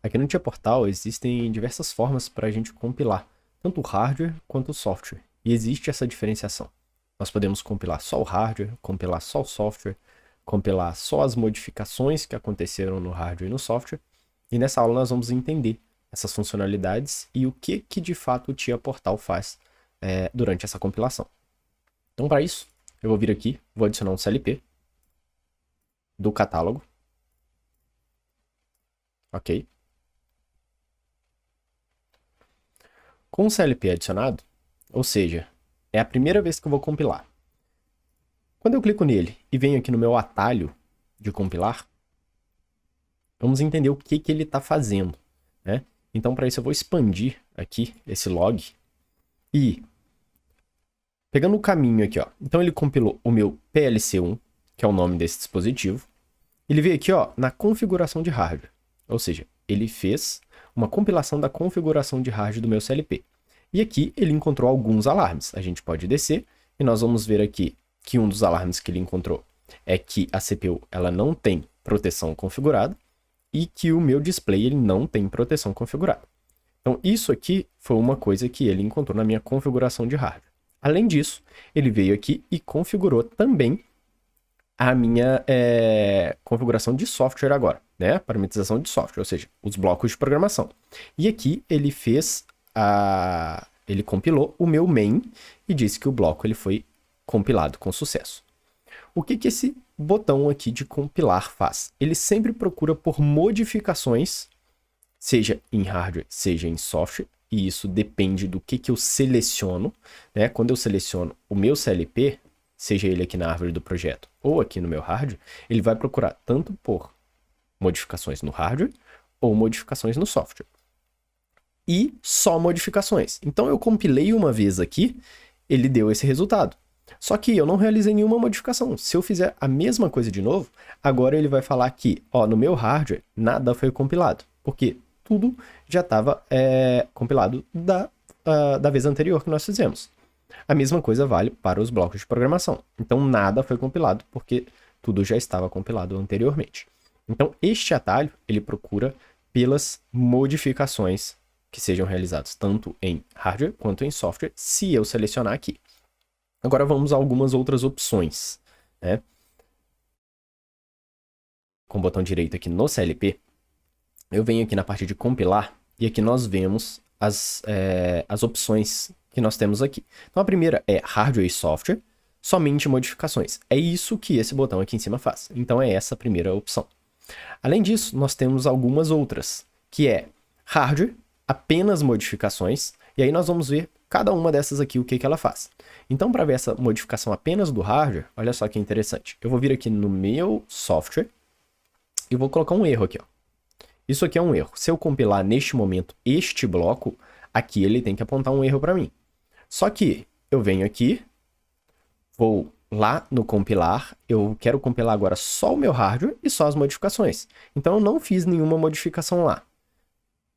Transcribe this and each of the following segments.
Aqui no Tia Portal existem diversas formas para a gente compilar, tanto o hardware quanto o software. E existe essa diferenciação. Nós podemos compilar só o hardware, compilar só o software, compilar só as modificações que aconteceram no hardware e no software. E nessa aula nós vamos entender essas funcionalidades e o que de fato o Tia Portal faz durante essa compilação. Então, para isso, eu vou vir aqui, vou adicionar um CLP do catálogo. Ok. Com o CLP adicionado, ou seja, é a primeira vez que eu vou compilar. Quando eu clico nele e venho aqui no meu atalho de compilar, vamos entender o que ele está fazendo, né? Então, para isso, eu vou expandir aqui esse log e, pegando o caminho aqui, ó. Então, ele compilou o meu PLC1, que é o nome desse dispositivo. Ele veio aqui, ó, na configuração de hardware. Ou seja, ele fez uma compilação da configuração de hardware do meu CLP. E aqui ele encontrou alguns alarmes. A gente pode descer e nós vamos ver aqui que um dos alarmes que ele encontrou é que a CPU ela não tem proteção configurada e que o meu display ele não tem proteção configurada. Então isso aqui foi uma coisa que ele encontrou na minha configuração de hardware. Além disso, ele veio aqui e configurou também a minha configuração de software agora, né? Parametrização de software, ou seja, os blocos de programação. E aqui ele fez ele compilou o meu main e disse que o bloco ele foi compilado com sucesso. O que esse botão aqui de compilar faz? Ele sempre procura por modificações, seja em hardware, seja em software, e isso depende do que eu seleciono, né? Quando eu seleciono o meu CLP, seja ele aqui na árvore do projeto ou aqui no meu hardware, ele vai procurar tanto por modificações no hardware ou modificações no software. E só modificações. Então eu compilei uma vez aqui, ele deu esse resultado. Só que eu não realizei nenhuma modificação. Se eu fizer a mesma coisa de novo, agora ele vai falar que, ó, no meu hardware nada foi compilado, porque tudo já estava compilado da vez anterior que nós fizemos. A mesma coisa vale para os blocos de programação. Então, nada foi compilado, porque tudo já estava compilado anteriormente. Então, este atalho, ele procura pelas modificações que sejam realizadas tanto em hardware quanto em software, se eu selecionar aqui. Agora, vamos a algumas outras opções, né? Com o botão direito aqui no CLP, eu venho aqui na parte de compilar, e aqui nós vemos as opções que nós temos aqui. Então, a primeira é hardware e software, somente modificações. É isso que esse botão aqui em cima faz. Então, é essa a primeira opção. Além disso, nós temos algumas outras, que é hardware, apenas modificações, e aí nós vamos ver cada uma dessas aqui o que ela faz. Então, para ver essa modificação apenas do hardware, olha só que interessante. Eu vou vir aqui no meu software e vou colocar um erro aqui, ó. Isso aqui é um erro. Se eu compilar neste momento este bloco, aqui ele tem que apontar um erro para mim. Só que eu venho aqui, vou lá no compilar, eu quero compilar agora só o meu hardware e só as modificações. Então eu não fiz nenhuma modificação lá.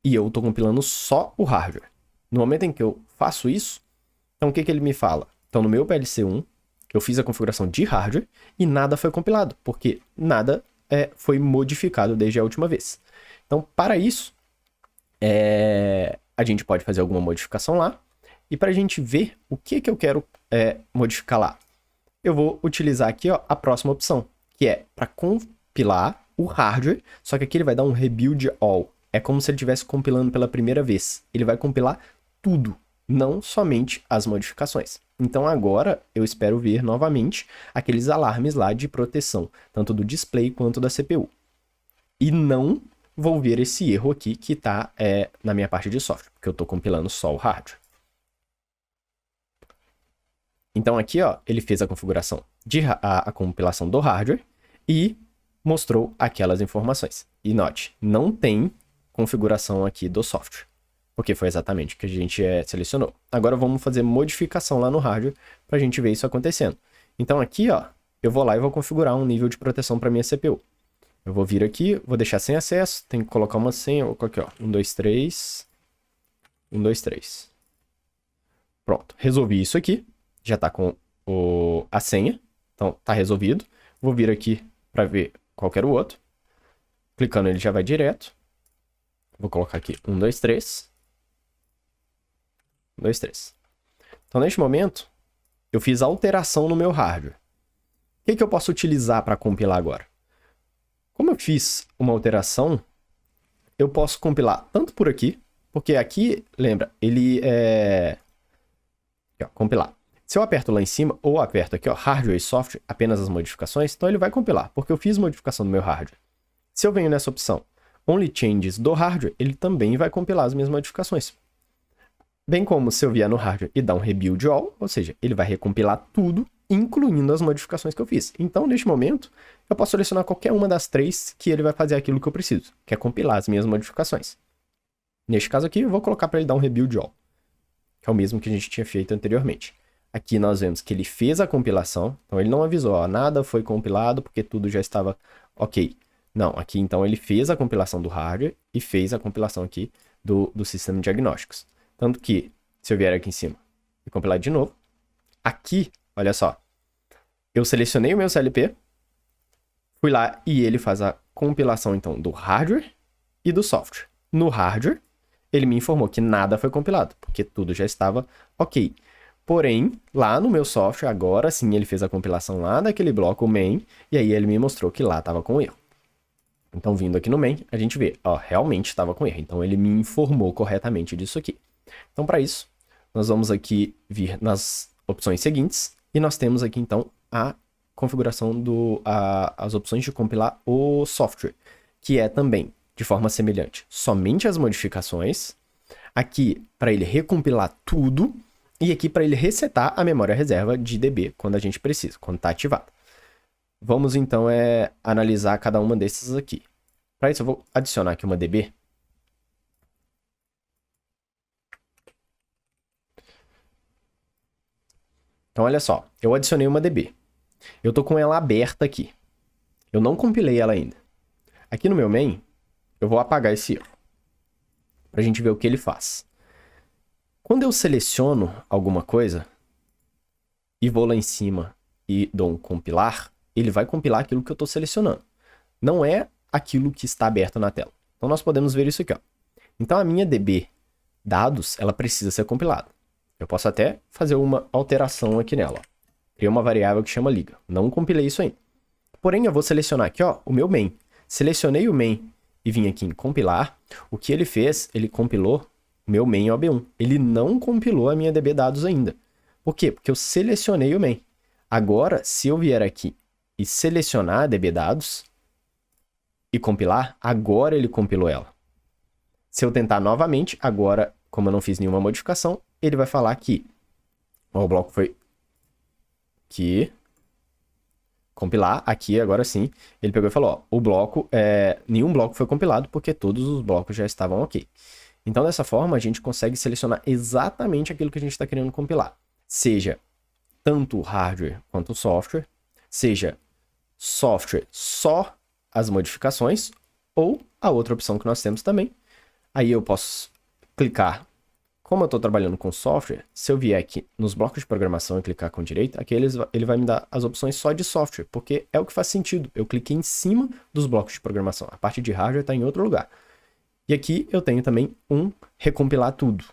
E eu estou compilando só o hardware. No momento em que eu faço isso, então o que ele me fala? Então no meu PLC1, eu fiz a configuração de hardware e nada foi compilado, porque nada foi modificado desde a última vez. Então, para isso, a gente pode fazer alguma modificação lá. E para a gente ver o que eu quero modificar lá, eu vou utilizar aqui, ó, a próxima opção, que é para compilar o hardware, só que aqui ele vai dar um rebuild all. É como se ele estivesse compilando pela primeira vez. Ele vai compilar tudo, não somente as modificações. Então agora eu espero ver novamente aqueles alarmes lá de proteção, tanto do display quanto da CPU. E não vou ver esse erro aqui que está na minha parte de software, porque eu estou compilando só o hardware. Então aqui, ó, ele fez a configuração a compilação do hardware e mostrou aquelas informações. E note, não tem configuração aqui do software, porque foi exatamente o que a gente selecionou. Agora vamos fazer modificação lá no hardware para a gente ver isso acontecendo. Então aqui, ó, eu vou lá e vou configurar um nível de proteção para minha CPU. Eu vou vir aqui, vou deixar sem acesso, tem que colocar uma senha, vou colocar aqui, ó, 123, 123. Pronto, resolvi isso aqui, já está com a senha, então está resolvido. Vou vir aqui para ver qual que era o outro, clicando ele já vai direto. Vou colocar aqui 1, 2, 3. 1, 2, 3. Então, neste momento, eu fiz alteração no meu hardware. O que eu posso utilizar para compilar agora? Como eu fiz uma alteração, eu posso compilar tanto por aqui, porque aqui, lembra, ele é... Aqui, ó, compilar. Se eu aperto lá em cima, ou aperto aqui, ó, hardware e software, apenas as modificações, então ele vai compilar, porque eu fiz modificação no meu hardware. Se eu venho nessa opção, only changes do hardware, ele também vai compilar as minhas modificações. Bem como se eu vier no hardware e dar um rebuild all, ou seja, ele vai recompilar tudo, incluindo as modificações que eu fiz. Então, neste momento, eu posso selecionar qualquer uma das 3 que ele vai fazer aquilo que eu preciso, que é compilar as minhas modificações. Neste caso aqui, eu vou colocar para ele dar um rebuild all, que é o mesmo que a gente tinha feito anteriormente. Aqui nós vemos que ele fez a compilação, então ele não avisou, ó, nada foi compilado porque tudo já estava ok. Não, aqui então ele fez a compilação do hardware e fez a compilação aqui do sistema de diagnósticos. Tanto que, se eu vier aqui em cima e compilar de novo, aqui, olha só, eu selecionei o meu CLP, fui lá e ele faz a compilação então do hardware e do software. No hardware, ele me informou que nada foi compilado, porque tudo já estava ok. Porém, lá no meu software, agora sim ele fez a compilação lá daquele bloco main, e aí ele me mostrou que lá estava com erro. Então, vindo aqui no main, a gente vê, ó, realmente estava com erro. Então, ele me informou corretamente disso aqui. Então, para isso, nós vamos aqui vir nas opções seguintes, e nós temos aqui, então, a configuração as opções de compilar o software, que é também, de forma semelhante, somente as modificações, aqui para ele recompilar tudo, e aqui para ele resetar a memória reserva de DB quando a gente precisa, quando está ativado. Vamos então analisar cada uma desses aqui. Para isso eu vou adicionar aqui uma DB. Então olha só, eu adicionei uma DB. Eu estou com ela aberta aqui. Eu não compilei ela ainda. Aqui no meu main, eu vou apagar esse erro, para a gente ver o que ele faz. Quando eu seleciono alguma coisa e vou lá em cima e dou um compilar, ele vai compilar aquilo que eu estou selecionando. Não é aquilo que está aberto na tela. Então nós podemos ver isso aqui, ó. Então a minha DB dados, ela precisa ser compilada. Eu posso até fazer uma alteração aqui nela, ó. Criei uma variável que chama liga. Não compilei isso ainda. Porém, eu vou selecionar aqui, ó, o meu main. Selecionei o main e vim aqui em compilar. O que ele fez? Ele compilou o meu main OB1. Ele não compilou a minha DB dados ainda. Por quê? Porque eu selecionei o main. Agora, se eu vier aqui e selecionar a DB dados e compilar, agora ele compilou ela. Se eu tentar novamente, agora, como eu não fiz nenhuma modificação, ele vai falar que ó, o bloco foi aqui, compilar, aqui agora sim, ele pegou e falou, ó, o bloco, nenhum bloco foi compilado porque todos os blocos já estavam ok. Então, dessa forma, a gente consegue selecionar exatamente aquilo que a gente está querendo compilar. Seja tanto o hardware quanto o software, seja software só as modificações, ou a outra opção que nós temos também. Aí eu posso clicar, como eu estou trabalhando com software, se eu vier aqui nos blocos de programação e clicar com direita, aqui ele vai me dar as opções só de software, porque é o que faz sentido. Eu cliquei em cima dos blocos de programação, a parte de hardware está em outro lugar. E aqui eu tenho também um recompilar tudo.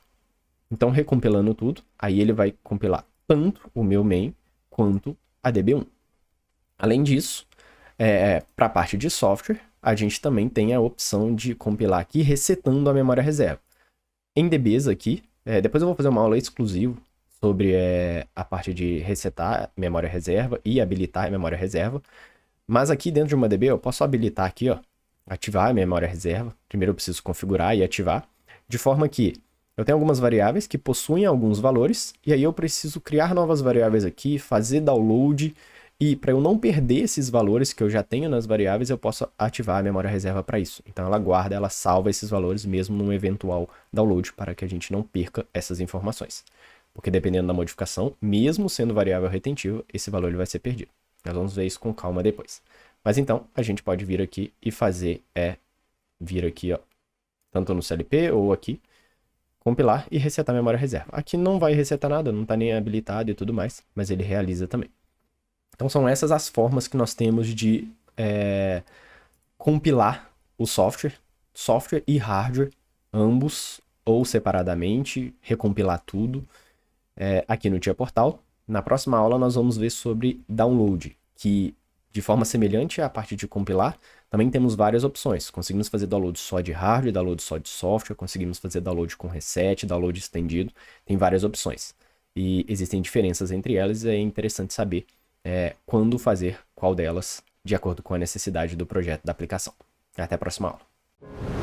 Então, recompilando tudo, aí ele vai compilar tanto o meu main quanto a DB1. Além disso, para a parte de software, a gente também tem a opção de compilar aqui, resetando a memória reserva. Em DBs aqui, depois eu vou fazer uma aula exclusiva sobre a parte de resetar a memória reserva e habilitar a memória reserva. Mas aqui dentro de uma DB eu posso habilitar aqui, ó, ativar a memória reserva. Primeiro eu preciso configurar e ativar, de forma que eu tenho algumas variáveis que possuem alguns valores, e aí eu preciso criar novas variáveis aqui, fazer download, e para eu não perder esses valores que eu já tenho nas variáveis, eu posso ativar a memória reserva para isso. Então ela guarda, ela salva esses valores mesmo num eventual download, para que a gente não perca essas informações. Porque dependendo da modificação, mesmo sendo variável retentiva, esse valor ele vai ser perdido. Nós vamos ver isso com calma depois. Mas então, a gente pode vir aqui e fazer, vir aqui, ó, tanto no CLP ou aqui, compilar e resetar a memória reserva. Aqui não vai resetar nada, não está nem habilitado e tudo mais, mas ele realiza também. Então são essas as formas que nós temos de compilar o software e hardware ambos ou separadamente, recompilar tudo aqui no Tia Portal. Na próxima aula nós vamos ver sobre download, que de forma semelhante à parte de compilar, também temos várias opções. Conseguimos fazer download só de hardware, download só de software, conseguimos fazer download com reset, download estendido, tem várias opções. E existem diferenças entre elas e é interessante saber quando fazer qual delas, de acordo com a necessidade do projeto da aplicação. Até a próxima aula.